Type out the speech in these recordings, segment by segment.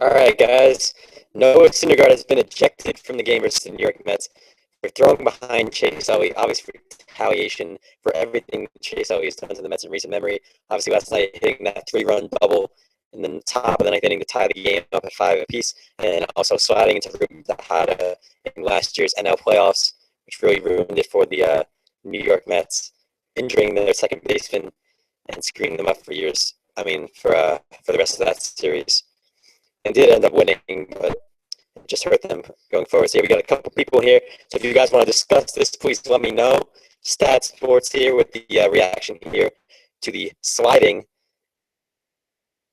All right, guys. Noah Syndergaard has been ejected from the game versus the New York Mets for throwing behind Chase Utley, obviously for retaliation for everything Chase Utley has done to the Mets in recent memory. Obviously, last night hitting that three-run double in the top of the ninth inning to tie the game up at 5 apiece, and also sliding into Ruben Tejada in last year's NL playoffs, which really ruined it for the New York Mets, injuring their second baseman and screwing them up for years. I mean, for the rest of that series, and did end up winning, but it just hurt them going forward. So yeah, we got a couple people here. So if you guys want to discuss this, please let me know. Stat Sports here with the reaction here to the sliding.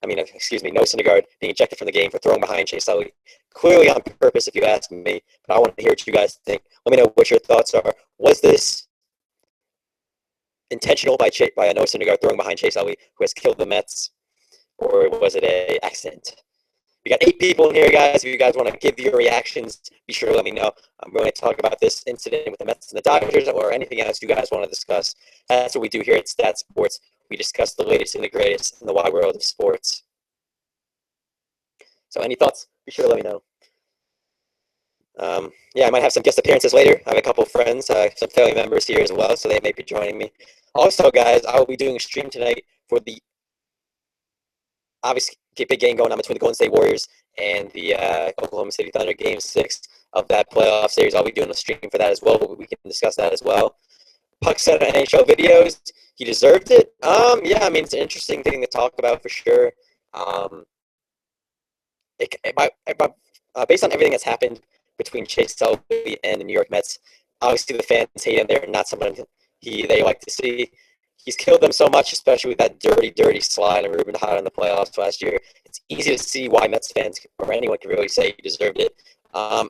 Noah Syndergaard being ejected from the game for throwing behind Chase Utley. Clearly on purpose, if you ask me. But I want to hear what you guys think. Let me know what your thoughts are. Was this intentional by Noah Syndergaard throwing behind Chase Utley, who has killed the Mets, or was it an accident? We got 8 people in here, guys. If you guys want to give your reactions, be sure to let me know. I'm going to talk about this incident with the Mets and the Dodgers or anything else you guys want to discuss. That's what we do here at Stat Sports. We discuss the latest and the greatest in the wide world of sports. So any thoughts, be sure to let me know. I might have some guest appearances later. I have a couple of friends, some family members here as well, so they may be joining me. Also, guys, I will be doing a stream tonight for the obviously big game going on between the Golden State Warriors and the Oklahoma City Thunder, Game 6 of that playoff series. I'll be doing a stream for that as well, but we can discuss that as well. Puck said on NHL videos, he deserved it. It's an interesting thing to talk about for sure. Based on everything that's happened between Chase Utley and the New York Mets, obviously the fans hate him. They're not someone they like to see. He's killed them so much, especially with that dirty slide of Ruben Tejada in the playoffs last year. It's easy to see why Mets fans or anyone can really say he deserved it. I'm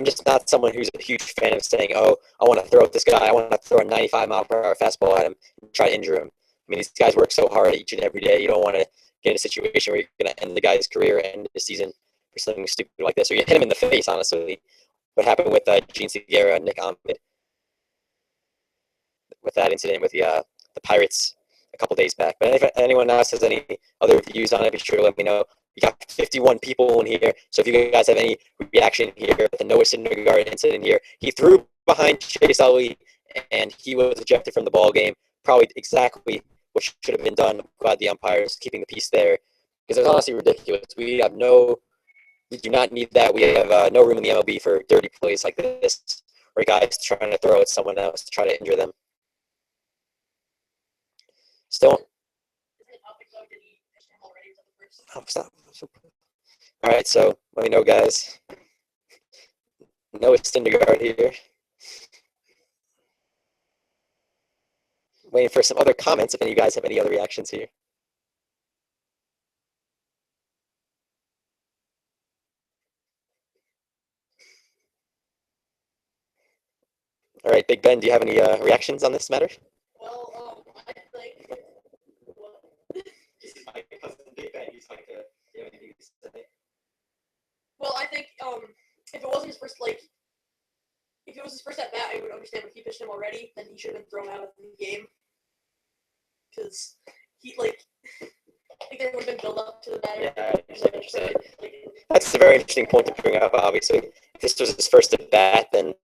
just not someone who's a huge fan of saying, oh, I want to throw at this guy. I want to throw a 95-mile-per-hour fastball at him and try to injure him. I mean, these guys work so hard each and every day. You don't want to get in a situation where you're going to end the guy's career and the season for something stupid like this. Or you hit him in the face, honestly. What happened with Gene Segura and Nick Ahmed with that incident with the Pirates a couple days back. But if anyone else has any other views on it, be sure to let me know. We got 51 people in here, so if you guys have any reaction here, the Noah Syndergaard incident here, he threw behind Chase Utley, and he was ejected from the ball game. Probably exactly what should have been done by the umpires, keeping the peace there, because it's honestly ridiculous. We do not need that. We have no room in the MLB for dirty plays like this, or guys trying to throw at someone else to try to injure them. Still. Oh, stop. All right, so let me know, guys. Noah Syndergaard here. Waiting for some other comments if any of you guys have any other reactions here. All right, Big Ben, do you have any reactions on this matter? Well, I think. Well, I think if it wasn't his first if it was his first at bat, I would understand. But he pitched him already, then he should have been thrown out of the game because he I think there would have been build up to the batter. Yeah, that's a very interesting point to bring up. Obviously, if this was his first at bat, then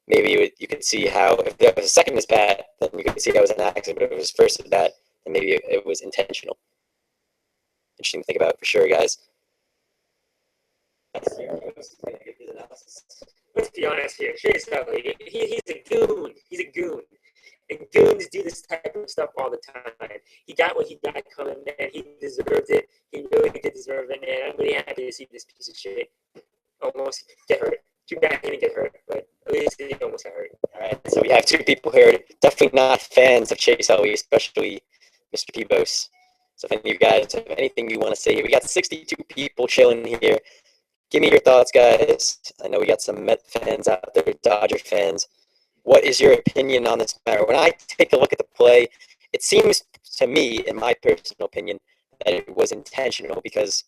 maybe you could see how if there was a second at bat, then you could see that was an accident. But if it was first at bat, then maybe it was intentional. Interesting to think about for sure, guys. Let's be honest here. Chase Utley, he's a goon. He's a goon. And goons do this type of stuff all the time. He got what he got coming, and he deserved it. He really did deserve it, and I'm really happy to see this piece of shit almost get hurt. Too bad he didn't get hurt, but at least he almost got hurt. All right, so we have 2 people here, definitely not fans of Chase Utley, especially Mr. Peebles. So if any of you guys have anything you want to say, we got 62 people chilling here. Give me your thoughts, guys. I know we got some Met fans out there, Dodger fans. What is your opinion on this matter? When I take a look at the play, it seems to me, in my personal opinion, that it was intentional because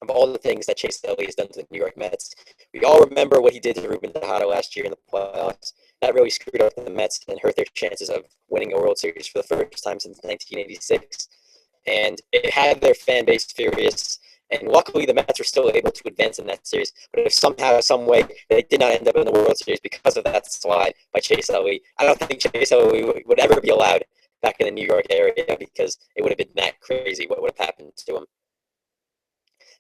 of all the things that Chase Utley has done to the New York Mets. We all remember what he did to Ruben Tejada last year in the playoffs. That really screwed up the Mets and hurt their chances of winning a World Series for the first time since 1986. And it had their fan base furious. And luckily, the Mets were still able to advance in that series. But if somehow, some way, they did not end up in the World Series because of that slide by Chase Utley, I don't think Chase Utley would ever be allowed back in the New York area because it would have been that crazy what would have happened to him.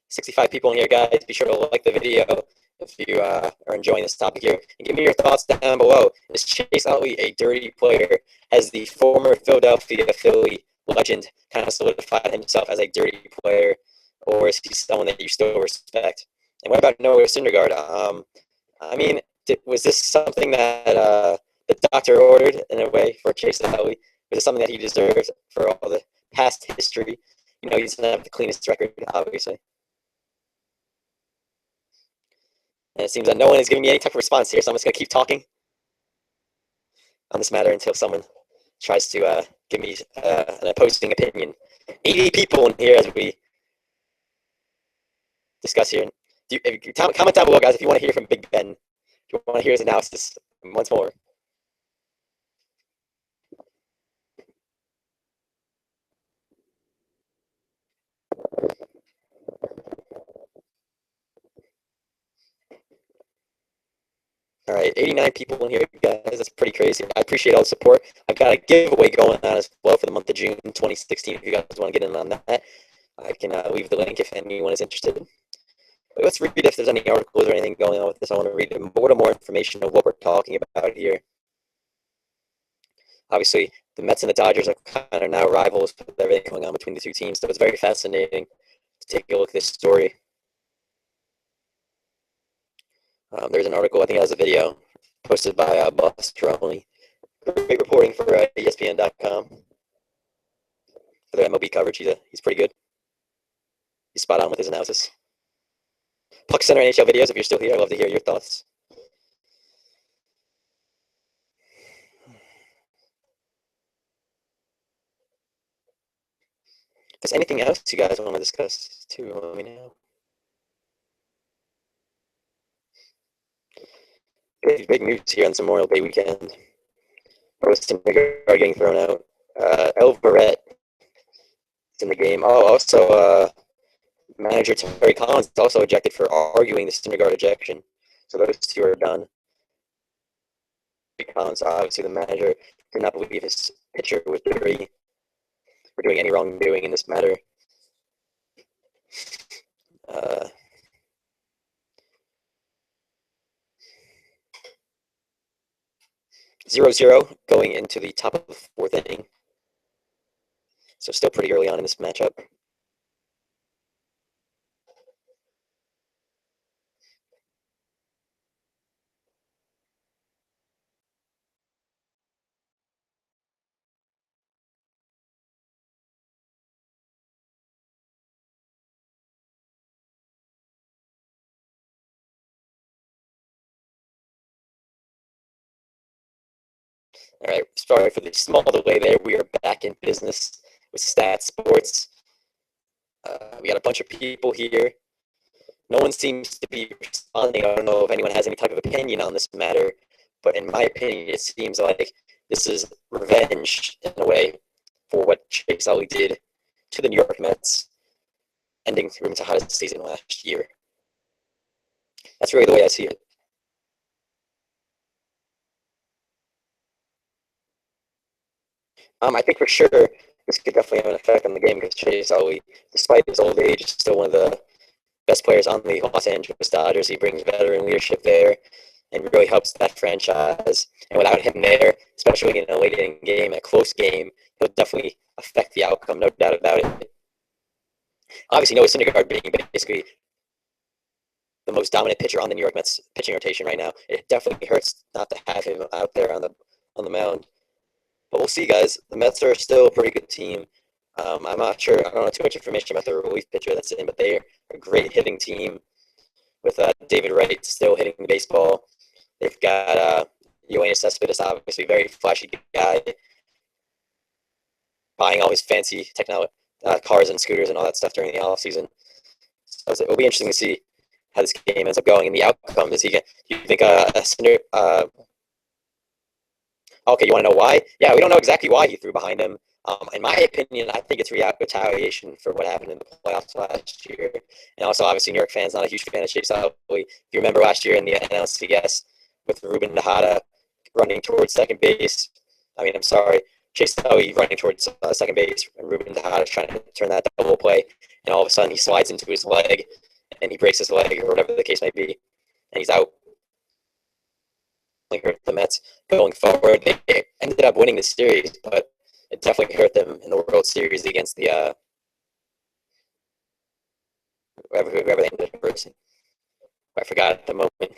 65 people in here, guys. Be sure to like the video if you are enjoying this topic here. And give me your thoughts down below. Is Chase Utley a dirty player? Has the former Philadelphia Philly legend kind of solidified himself as a dirty player? Or is he someone that you still respect? And what about Noah Syndergaard? I mean, was this something that the doctor ordered in a way for Chase Utley? Was it something that he deserves for all the past history? You know, he doesn't have the cleanest record, obviously. And it seems that no one is giving me any type of response here, so I'm just going to keep talking on this matter until someone tries to give me an opposing opinion. 80 people in here as we discuss here. Comment down below, guys, if you want to hear from Big Ben. If you want to hear his analysis once more. All right, 89 people in here, guys. That's pretty crazy. I appreciate all the support. I've got a giveaway going on as well for the month of June 2016. If you guys want to get in on that, I can leave the link if anyone is interested. But let's read if there's any articles or anything going on with this. I want to read a little more information of what we're talking about here. Obviously, the Mets and the Dodgers are kind of now rivals with everything going on between the two teams. So it's very fascinating to take a look at this story. There's an article, I think it has a video, posted by Buffs Crowley. Great reporting for ESPN.com. For their MLB coverage, he's pretty good. He's spot on with his analysis. Puck Center NHL videos, if you're still here, I'd love to hear your thoughts. If there's anything else you guys want to discuss, too, let me know. Big news here on Memorial Day weekend. Syndergaard getting thrown out. Elvaret is in the game. Oh, also, manager Terry Collins is also ejected for arguing the Syndergaard ejection. So those two are done. Terry Collins, obviously the manager, did not believe his pitcher was dirty or doing any wrongdoing in this matter. 0-0 going into the top of the fourth inning. So still pretty early on in this matchup. All right, sorry for the small delay there. We are back in business with Stat Sports. We got a bunch of people here. No one seems to be responding. I don't know if anyone has any type of opinion on this matter, but in my opinion, it seems like this is revenge in a way for what Chase Utley did to the New York Mets, ending through the hottest season last year. That's really the way I see it. I think for sure this could definitely have an effect on the game because Chase Utley, despite his old age, is still one of the best players on the Los Angeles Dodgers. He brings veteran leadership there and really helps that franchise. And without him there, especially in a late inning game, a close game, he'll definitely affect the outcome, no doubt about it. Obviously, Noah Syndergaard being basically the most dominant pitcher on the New York Mets pitching rotation right now, it definitely hurts not to have him out there on the mound. But we'll see, guys. The Mets are still a pretty good team. I'm not sure. I don't know too much information about the relief pitcher that's in, but they are a great hitting team with David Wright still hitting the baseball. They've got Yoenis Cespedes, obviously a very flashy guy, buying all his fancy technology, cars and scooters and all that stuff during the offseason. So it'll be interesting to see how this game ends up going and the outcome. Do you think okay, you want to know why? Yeah, we don't know exactly why he threw behind him. In my opinion, I think it's retaliation for what happened in the playoffs last year. And also, obviously, New York fans not a huge fan of Chase Utley. If you remember last year in the NLCS with Ruben Tejada running towards second base, I'm sorry, Chase Utley running towards second base, and Ruben Tejada trying to turn that double play, and all of a sudden he slides into his leg, and he breaks his leg, or whatever the case may be, and he's out. Hurt the Mets going forward. They ended up winning the series, but it definitely hurt them in the World Series against the whoever they ended up versing. I forgot at the moment.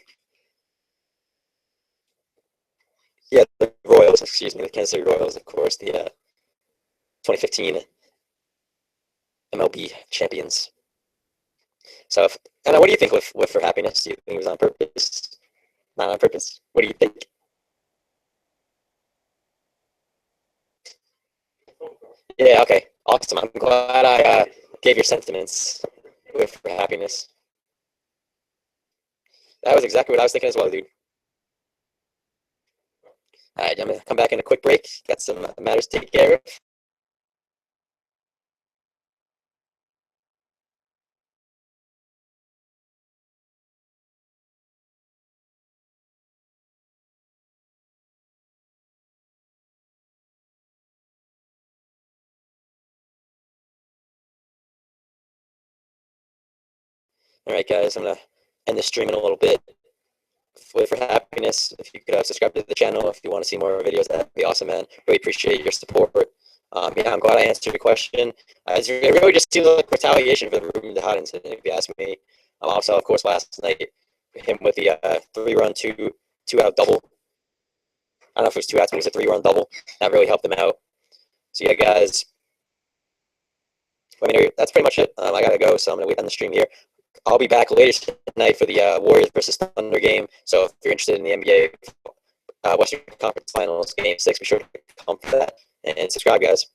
Yeah, the Royals, excuse me, the Kansas City Royals, of course, the 2015 MLB champions. So, Anna, what do you think with For Happiness? Do you think it was on purpose? Not on purpose? What do you think? Yeah, okay. Awesome. I'm glad I gave your sentiments with For Happiness. That was exactly what I was thinking as well, dude. All right, I'm going to come back in a quick break. Got some matters to take care of. All right, guys, I'm going to end the stream in a little bit. For Happiness, if you could subscribe to the channel if you want to see more videos, that'd be awesome, man. Really appreciate your support. Yeah, I'm glad I answered your question. It really just seems like retaliation for the Ruben Tejada incident, if you ask me. Also, of course, last night, him with the 3-run, two-out double. I don't know if it was 2 outs, but it was a 3-run double. That really helped them out. So, yeah, guys, let me know. That's pretty much it. I got to go, so I'm going to wait on the stream here. I'll be back later tonight for the Warriors versus Thunder game. So if you're interested in the NBA Western Conference Finals Game 6, be sure to come for that and subscribe, guys.